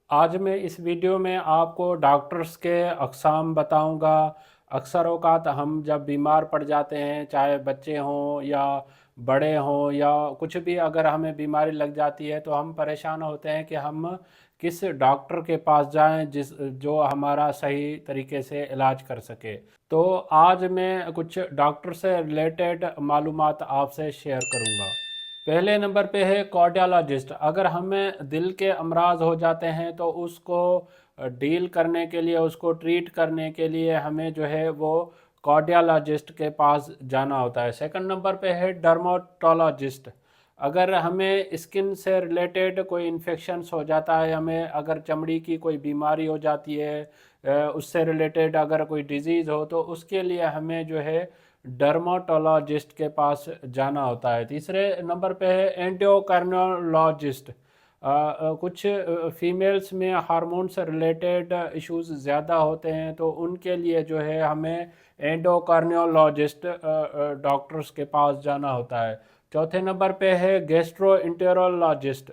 आज मैं इस वीडियो में आपको डॉक्टर्स के अक़साम बताऊंगा। अक्सर औक़ात हम जब बीमार पड़ जाते हैं, चाहे बच्चे हों या बड़े हों या कुछ भी, अगर हमें बीमारी लग जाती है तो हम परेशान होते हैं कि हम किस डॉक्टर के पास जाएं जो हमारा सही तरीके से इलाज कर सके। तो आज मैं कुछ डॉक्टर से रिलेटेड मालूमात आपसे शेयर करूंगा। पहले नंबर पे है कार्डियोलॉजिस्ट। अगर हमें दिल के अमराज हो जाते हैं तो उसको डील करने के लिए, उसको ट्रीट करने के लिए हमें जो है वो कार्डियोलॉजिस्ट के पास जाना होता है। सेकंड नंबर पे है डर्मेटोलॉजिस्ट। अगर हमें स्किन से रिलेटेड कोई इन्फेक्शंस हो जाता है, हमें अगर चमड़ी की कोई बीमारी हो जाती है, उससे रिलेटेड अगर कोई डिजीज़ हो, तो उसके लिए हमें जो है डर्माटोलॉजिस्ट के पास जाना होता है। तीसरे नंबर पे है एंडोक्राइनोलॉजिस्ट। कुछ फीमेल्स में हार्मोन से रिलेटेड इश्यूज ज़्यादा होते हैं, तो उनके लिए जो है हमें एंडोक्राइनोलॉजिस्ट डॉक्टर्स के पास जाना होता है। चौथे नंबर पे है गैस्ट्रोएंटेरोलॉजिस्ट।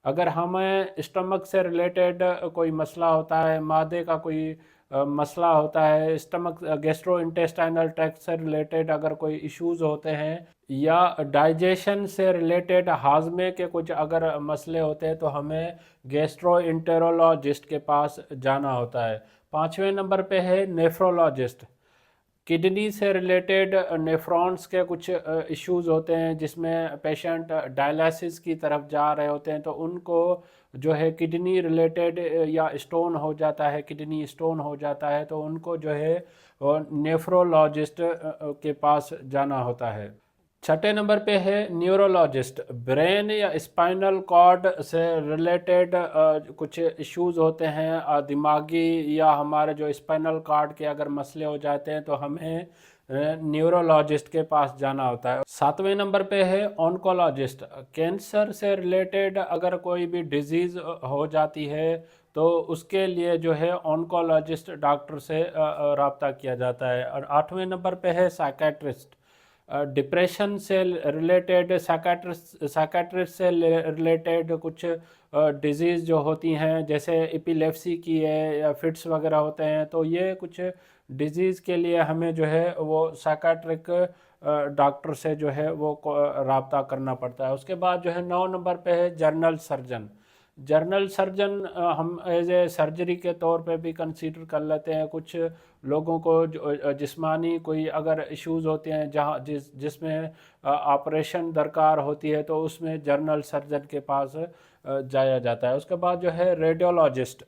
अगर हमें स्टमक से रिलेटेड कोई मसला होता है, मादे का कोई मसला होता है, स्टमक गैस्ट्रो इंटेस्टाइनल ट्रैक्ट से रिलेटेड अगर कोई इश्यूज होते हैं या डाइजेशन से रिलेटेड हाजमे के कुछ अगर मसले होते हैं, तो हमें गैस्ट्रो इंटेरोलॉजिस्ट के पास जाना होता है। पाँचवें नंबर पे है नेफ्रोलॉजिस्ट। किडनी से रिलेटेड नेफ्रॉन्स के कुछ इश्यूज होते हैं, जिसमें पेशेंट डायलिसिस की तरफ जा रहे होते हैं, तो उनको जो है किडनी रिलेटेड या स्टोन हो जाता है, किडनी स्टोन हो जाता है, तो उनको जो है नेफ्रोलॉजिस्ट के पास जाना होता है। छठे नंबर पे है न्यूरोलॉजिस्ट। ब्रेन या स्पाइनल कॉर्ड से रिलेटेड कुछ इश्यूज होते हैं, दिमागी या हमारे जो स्पाइनल कॉर्ड के अगर मसले हो जाते हैं, तो हमें न्यूरोलॉजिस्ट के पास जाना होता है। सातवें नंबर पे है ऑन्कोलॉजिस्ट। कैंसर से रिलेटेड अगर कोई भी डिजीज़ हो जाती है, तो उसके लिए जो है ऑन्कोलॉजिस्ट डॉक्टर से रब्ता किया जाता है। और आठवें नंबर पे है साइकेट्रिस्ट। डिप्रेशन से रिलेटेड, साइकेट्रिस्ट से रिलेटेड कुछ डिजीज़ जो होती हैं, जैसे एपिलेप्सी की है या फिट्स वगैरह होते हैं, तो ये कुछ डिजीज़ के लिए हमें जो है वो साइकेट्रिक डॉक्टर से जो है वो रब्ता करना पड़ता है। उसके बाद जो है 9 नंबर पे है जर्नल सर्जन। जर्नल सर्जन हम एज ए सर्जरी के तौर पे भी कंसीडर कर लेते हैं। कुछ लोगों को जो जिस्मानी कोई अगर इश्यूज होते हैं, जहाँ जिसमें ऑपरेशन दरकार होती है, तो उसमें जर्नल सर्जन के पास जाया जाता है। उसके बाद जो है रेडियोलॉजिस्ट।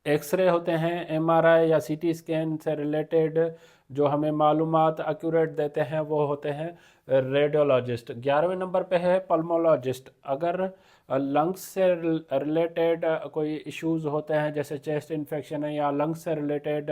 एक्सरे होते हैं, एमआरआई या सीटी स्कैन से रिलेटेड जो हमें मालूमात एक्यूरेट देते हैं, वो होते हैं रेडियोलॉजिस्ट। 11वें नंबर पे है पल्मोलॉजिस्ट। अगर लंग्स से रिलेटेड कोई इश्यूज होते हैं, जैसे चेस्ट इन्फेक्शन है या लंग्स से रिलेटेड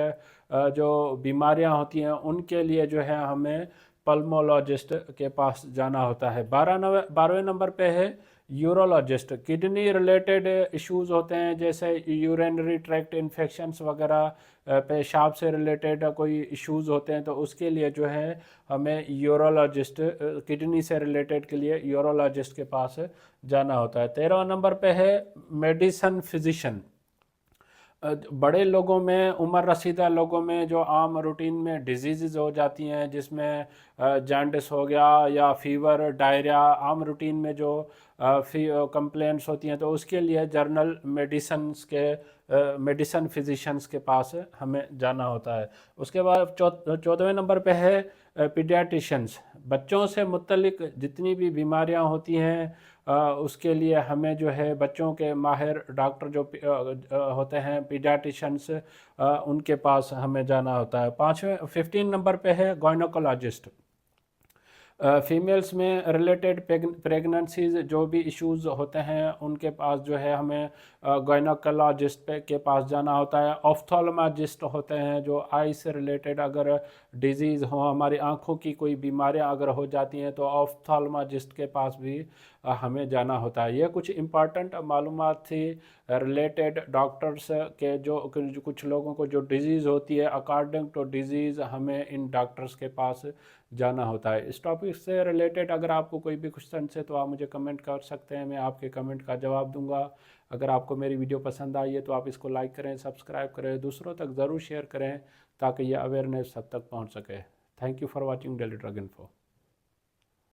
जो बीमारियां होती हैं, उनके लिए जो है हमें पल्मोलॉजिस्ट के पास जाना होता है। 12वें नंबर पे है यूरोलॉजिस्ट। किडनी रिलेटेड इश्यूज होते हैं, जैसे यूरिनरी ट्रैक्ट इन्फेक्शंस वगैरह, पेशाब से रिलेटेड कोई इश्यूज होते हैं, तो उसके लिए जो है हमें यूरोलॉजिस्ट, किडनी से रिलेटेड के लिए यूरोलॉजिस्ट के पास जाना होता है। 13वां नंबर पे है मेडिसन फिजिशियन। बड़े लोगों में, उम्र रसीदा लोगों में जो आम रूटीन में डिजीज़ हो जाती हैं, जिसमें जॉन्डिस हो गया या फीवर, डायरिया, आम रूटीन में जो कंप्लेंट्स होती हैं, तो उसके लिए जर्नल मेडिसन फिजिशियंस के पास हमें जाना होता है। उसके बाद 14वें नंबर पे है पीडियाट्रिशियंस। बच्चों से मुतल्लिक जितनी भी बीमारियां होती हैं, उसके लिए हमें जो है बच्चों के माहिर डॉक्टर जो होते हैं, पीडियाट्रिशियंस, उनके पास हमें जाना होता है। 15 नंबर पे है गायनोकोलॉजिस्ट। फीमेल्स में रिलेटेड प्रेगनेंसीज जो भी इश्यूज होते हैं, उनके पास जो है हमें गायनोकोलॉजिस्ट के पास जाना होता है। ऑफ्थाल्मोलॉजिस्ट होते हैं, जो आई से रिलेटेड अगर डिजीज़ हो, हमारी आंखों की कोई बीमारियां अगर हो जाती हैं, तो ऑफ्थाल्मोलॉजिस्ट के पास भी हमें जाना होता है। ये कुछ इम्पॉर्टेंट मालूमात थी रिलेटेड डॉक्टर्स के, जो कुछ लोगों को जो डिज़ीज़ होती है, अकॉर्डिंग टू डिज़ीज़ हमें इन डॉक्टर्स के पास जाना होता है। इस टॉपिक से रिलेटेड अगर आपको कोई भी क्वेश्चन है तो आप मुझे कमेंट कर सकते हैं, मैं आपके कमेंट का जवाब दूंगा। अगर आपको मेरी वीडियो पसंद आई है तो आप इसको लाइक करें, सब्सक्राइब करें, दूसरों तक ज़रूर शेयर करें ताकि ये अवेयरनेस सब तक पहुंच सके। Thank you for watching daily drug info.